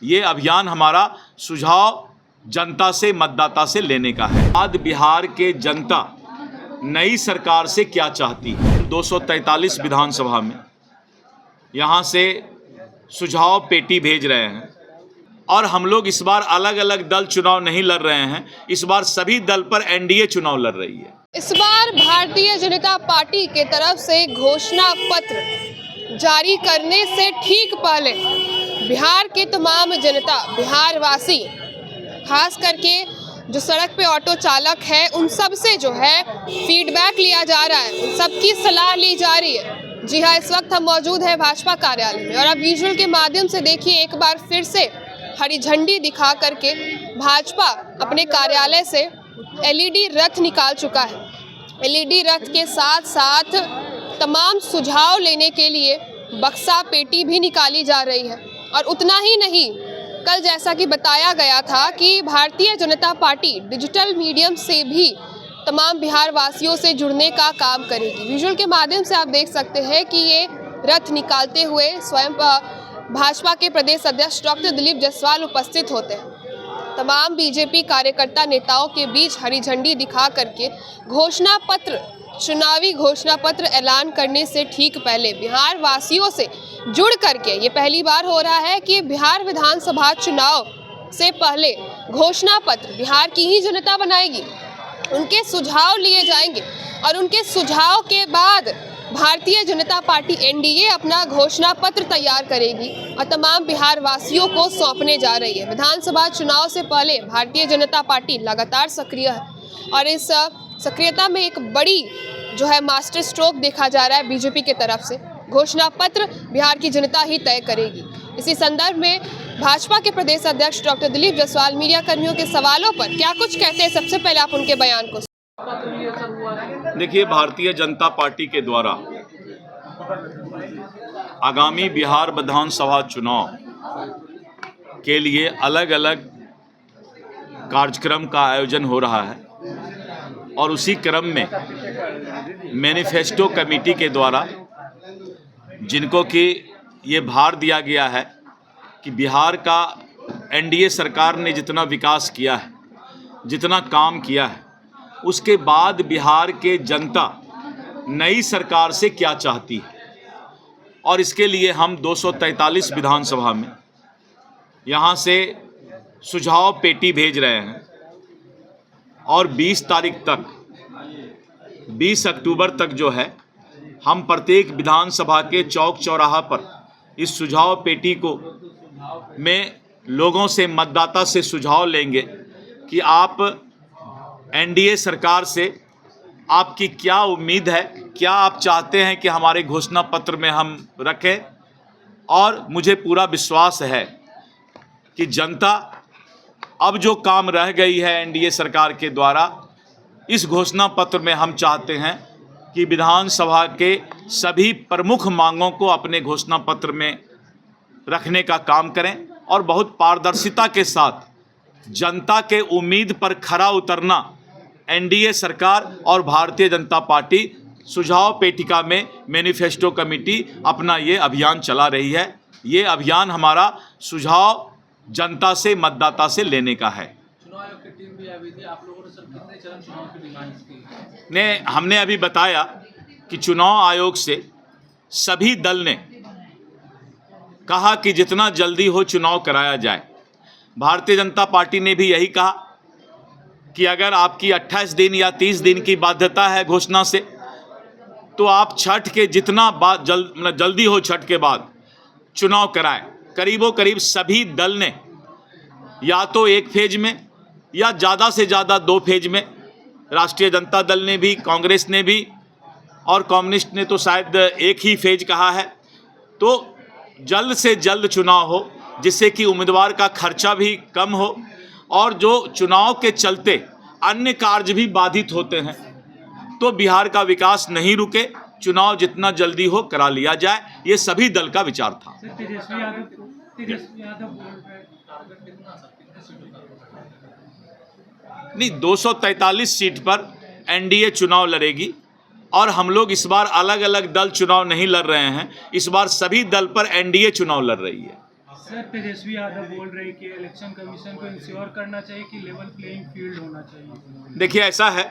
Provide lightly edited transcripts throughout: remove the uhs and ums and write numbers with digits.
ये अभियान हमारा सुझाव जनता से, मतदाता से लेने का है। आज बिहार के जनता नई सरकार से क्या चाहती है। 243 विधानसभा में यहाँ से सुझाव पेटी भेज रहे हैं और हम लोग इस बार अलग अलग दल चुनाव नहीं लड़ रहे हैं। इस बार सभी दल पर एनडीए चुनाव लड़ रही है। इस बार भारतीय जनता पार्टी के तरफ से घोषणा पत्र जारी करने से ठीक पहले बिहार के तमाम जनता, बिहार वासी, खास करके जो सड़क पे ऑटो चालक है, उन सब से जो है फीडबैक लिया जा रहा है, उन सबकी सलाह ली जा रही है। जी हाँ, इस वक्त हम मौजूद हैं भाजपा कार्यालय में और अब विजुअल के माध्यम से देखिए, एक बार फिर से हरी झंडी दिखा करके भाजपा अपने कार्यालय से एलईडी रथ निकाल चुका है। एलईडी रथ के साथ साथ तमाम सुझाव लेने के लिए बक्सा पेटी भी निकाली जा रही है। और उतना ही नहीं, कल जैसा कि बताया गया था कि Bharatiya Janata party digital medium से भी तमाम बिहार वासियों से जुड़ने का काम करेगी। विजुअल के माध्यम से आप देख सकते हैं कि ये रथ निकालते हुए स्वयं भाजपा के प्रदेश अध्यक्ष डॉक्टर दिलीप जायसवाल उपस्थित होते हैं। तमाम बीजेपी कार्यकर्ता नेताओं के बीच हरी झंडी दिखा करके घोषणा पत्र, चुनावी घोषणा पत्र ऐलान करने से ठीक पहले बिहार वासियों से जुड़ करके, ये पहली बार हो रहा है कि बिहार विधानसभा चुनाव से पहले घोषणा पत्र बिहार की ही जनता बनाएगी, उनके सुझाव लिए जाएंगे और उनके सुझाव के बाद भारतीय जनता पार्टी एनडीए अपना घोषणा पत्र तैयार करेगी और तमाम बिहार वासियों को सौंपने जा रही है। विधानसभा चुनाव से पहले भारतीय जनता पार्टी लगातार सक्रिय है और इस सक्रियता में एक बड़ी जो है मास्टर स्ट्रोक देखा जा रहा है बीजेपी के तरफ से। घोषणा पत्र बिहार की जनता ही तय करेगी। इसी संदर्भ में भाजपा के प्रदेश अध्यक्ष डॉक्टर दिलीप जायसवाल मीडिया कर्मियों के सवालों पर क्या कुछ कहते हैं, सबसे पहले आप उनके बयान को। देखिए, भारतीय जनता पार्टी के द्वारा आगामी बिहार विधानसभा चुनाव के लिए अलग अलग कार्यक्रम का आयोजन हो रहा है और उसी क्रम में मैनिफेस्टो कमेटी के द्वारा, जिनको कि ये भार दिया गया है कि बिहार का एनडीए सरकार ने जितना विकास किया है, जितना काम किया है, उसके बाद बिहार के जनता नई सरकार से क्या चाहती है। और इसके लिए हम 243 विधानसभा में यहाँ से सुझाव पेटी भेज रहे हैं और 20 तारीख तक, 20 अक्टूबर तक जो है, हम प्रत्येक विधानसभा के चौक चौराहा पर इस सुझाव पेटी को में लोगों से, मतदाता से सुझाव लेंगे कि आप एनडीए सरकार से आपकी क्या उम्मीद है, क्या आप चाहते हैं कि हमारे घोषणा पत्र में हम रखें। और मुझे पूरा विश्वास है कि जनता अब जो काम रह गई है एनडीए सरकार के द्वारा, इस घोषणा पत्र में हम चाहते हैं कि विधानसभा के सभी प्रमुख मांगों को अपने घोषणा पत्र में रखने का काम करें और बहुत पारदर्शिता के साथ जनता के उम्मीद पर खरा उतरना एनडीए सरकार और भारतीय जनता पार्टी सुझाव पेटिका में मैनिफेस्टो कमेटी अपना ये अभियान चला रही है। ये अभियान हमारा सुझाव जनता से, मतदाता से लेने का है। चुनाव आयोग की टीम भी आई थी, आप लोगों ने सर कितने चरण चुनाव की डिमांड्स की? ने हमने अभी बताया कि चुनाव आयोग से सभी दल ने कहा कि जितना जल्दी हो चुनाव कराया जाए। भारतीय जनता पार्टी ने भी यही कहा कि अगर आपकी 28 दिन या 30 दिन की बाध्यता है घोषणा से, तो आप छठ के जितना जल्दी हो छठ के बाद चुनाव कराएं। करीबो करीब सभी दल ने या तो एक फेज में या ज़्यादा से ज़्यादा 2 फेज में, राष्ट्रीय जनता दल ने भी, कांग्रेस ने भी और कम्युनिस्ट ने तो शायद एक ही फेज कहा है। तो जल्द से जल्द चुनाव हो, जिससे कि उम्मीदवार का खर्चा भी कम हो और जो चुनाव के चलते अन्य कार्य भी बाधित होते हैं, तो बिहार का विकास नहीं रुके, चुनाव जितना जल्दी हो करा लिया जाए। ये सभी दल का विचार था। नहीं, 243 सीट पर एनडीए चुनाव लड़ेगी और हम लोग इस बार अलग अलग दल चुनाव नहीं लड़ रहे हैं। इस बार सभी दल पर एनडीए चुनाव लड़ रही है। सर तेजस्वी यादव बोल रहे कि इलेक्शन कमीशन को इंश्योर करना चाहिए कि लेवल प्लेइंग फील्ड होना चाहिए। देखिए, ऐसा है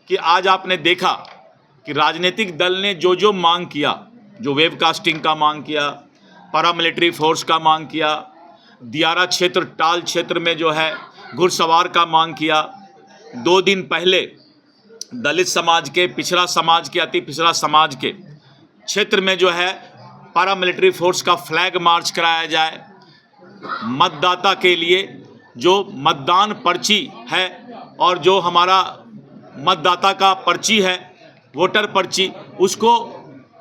कि आज आपने देखा कि राजनीतिक दल ने जो जो मांग किया, जो वेबकास्टिंग का मांग किया, पैरामिलिट्री फोर्स का मांग किया, दियारा क्षेत्र टाल क्षेत्र में जो है घुड़सवार का मांग किया, 2 दिन पहले दलित समाज के, पिछड़ा समाज के, अति पिछड़ा समाज के क्षेत्र में जो है पैरामिलिट्री फोर्स का फ्लैग मार्च कराया जाए, मतदाता के लिए जो मतदान पर्ची है और जो हमारा मतदाता का पर्ची है, वोटर पर्ची, उसको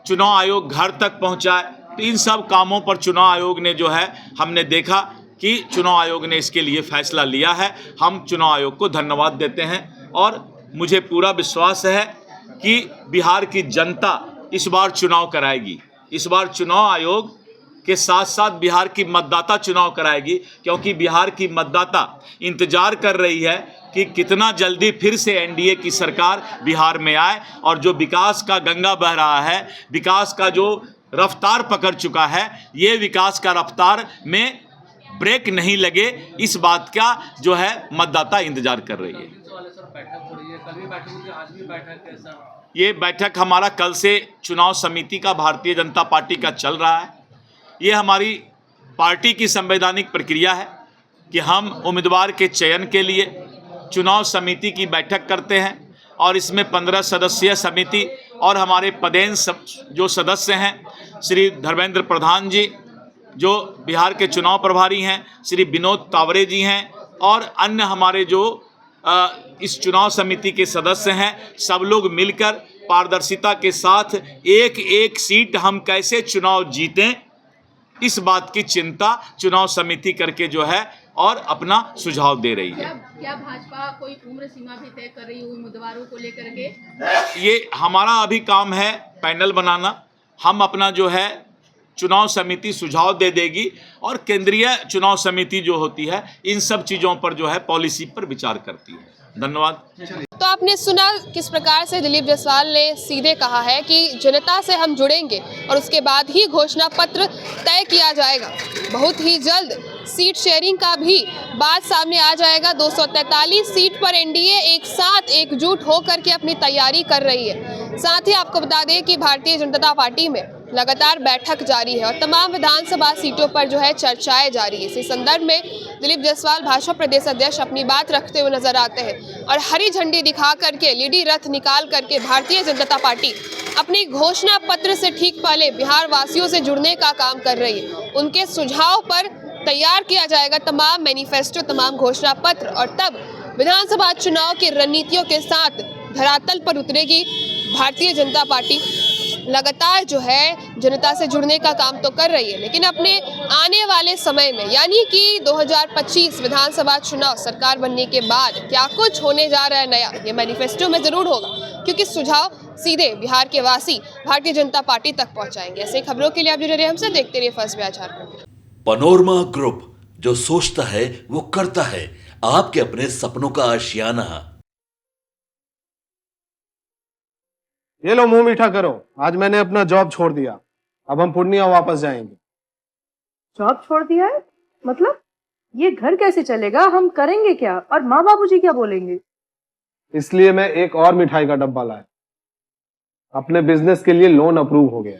चुनाव आयोग घर तक पहुंचाए। तो इन सब कामों पर चुनाव आयोग ने जो है, हमने देखा कि चुनाव आयोग ने इसके लिए फैसला लिया है। हम चुनाव आयोग को धन्यवाद देते हैं और मुझे पूरा विश्वास है कि बिहार की जनता इस बार चुनाव कराएगी। इस बार चुनाव आयोग के साथ साथ बिहार की मतदाता चुनाव कराएगी, क्योंकि बिहार की मतदाता इंतजार कर रही है कि कितना जल्दी फिर से एनडीए की सरकार बिहार में आए और जो विकास का गंगा बह रहा है, विकास का जो रफ्तार पकड़ चुका है, ये विकास का रफ्तार में ब्रेक नहीं लगे, इस बात का जो है मतदाता इंतजार कर रही है। सर बैठक हो रही है, कल भी बैठक हुई थी, आज भी बैठक है सर। ये बैठक हमारा कल से चुनाव समिति का भारतीय जनता पार्टी का चल रहा है। ये हमारी पार्टी की संवैधानिक प्रक्रिया है कि हम उम्मीदवार के चयन के लिए चुनाव समिति की बैठक करते हैं और इसमें 15 सदस्यीय समिति और हमारे पदेन जो सदस्य हैं, श्री धर्मेंद्र प्रधान जी जो बिहार के चुनाव प्रभारी हैं, श्री विनोद तावरे जी हैं और अन्य हमारे जो इस चुनाव समिति के सदस्य हैं, सब लोग मिलकर पारदर्शिता के साथ एक एक सीट हम कैसे चुनाव जीतें, इस बात की चिंता चुनाव समिति करके जो है और अपना सुझाव दे रही है। क्या भाजपा कोई उम्र सीमा भी तय कर रही है उम्मीदवारों को लेकर के? ये हमारा अभी काम है पैनल बनाना। हम अपना जो है चुनाव समिति सुझाव दे देगी और केंद्रीय चुनाव समिति जो होती है इन सब चीज़ों पर जो है पॉलिसी पर विचार करती है। धन्यवाद। तो आपने सुना किस प्रकार से दिलीप जायसवाल ने सीधे कहा है कि जनता से हम जुड़ेंगे और उसके बाद ही घोषणा पत्र तय किया जाएगा। बहुत ही जल्द सीट शेयरिंग का भी बात सामने आ जाएगा। 243 सीट पर एनडीए एक साथ एकजुट होकर के अपनी तैयारी कर रही है। साथ ही आपको बता दें कि भारतीय जनता पार्टी में लगातार बैठक जारी है और तमाम विधानसभा सीटों पर जो है चर्चाएं जारी है। इसी संदर्भ में दिलीप जायसवाल भाजपा प्रदेश अध्यक्ष अपनी बात रखते हुए नजर आते हैं और हरी झंडी दिखा करके, लीडी रथ निकाल करके भारतीय जनता पार्टी अपनी घोषणा पत्र से ठीक पहले बिहार वासियों से जुड़ने का काम कर रही है। उनके सुझाव पर तैयार किया जाएगा तमाम मैनिफेस्टो, तमाम घोषणा पत्र और तब विधानसभा चुनाव की रणनीतियों के साथ धरातल पर उतरेगी भारतीय जनता पार्टी। लगातार जो है जनता से जुड़ने का काम तो कर रही है, लेकिन अपने आने वाले समय में यानी कि 2025 विधानसभा चुनाव सरकार बनने के बाद क्या कुछ होने जा रहा है नया, ये मैनिफेस्टो में जरूर होगा, क्योंकि सुझाव सीधे बिहार के वासी भारतीय जनता पार्टी तक पहुंचाएंगे। ऐसे खबरों के लिए आप जुड़े रहिए हमसे, देखते रहिए first Bihar Jharkhand. Panorama group, जो सोचता है वो करता है, आपके अपने सपनों का आशियाना। ये लो मुंह मीठा करो, आज मैंने अपना जॉब छोड़ दिया, अब हम पूर्णिया वापस जाएंगे। जॉब छोड़ दिया है? मतलब ये घर कैसे चलेगा, हम करेंगे क्या और माँ बाबूजी क्या बोलेंगे? इसलिए मैं एक और मिठाई का डब्बा लाया। अपने बिजनेस के लिए लोन अप्रूव हो गया।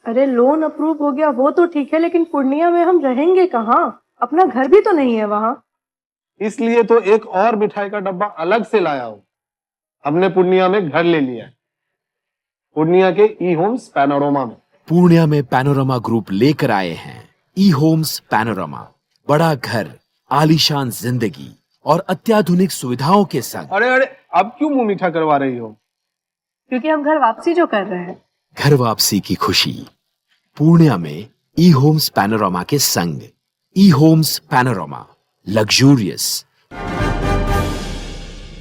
अरे लोन अप्रूव हो गया वो तो ठीक है, लेकिन पूर्णिया में हम रहेंगे कहाँ? अपना घर भी तो नहीं है वहाँ। इसलिए तो एक और मिठाई का डब्बा अलग से लाया हूँ। हमने पूर्णिया में घर ले लिया है, पूर्णिया के ई होम्स पैनोरमा में। पूर्णिया में पैनोरमा ग्रुप लेकर आए हैं ई होम्स पैनोरमा। बड़ा घर, आलीशान जिंदगी और अत्याधुनिक सुविधाओं के संग। अरे अब क्यों मुंह मीठा करवा रही हो? क्योंकि हम घर वापसी जो कर रहे हैं। घर वापसी की खुशी पूर्णिया में ई होम्स पैनोरमा के संग। ई होम्स पैनोरमा, लग्जूरियस,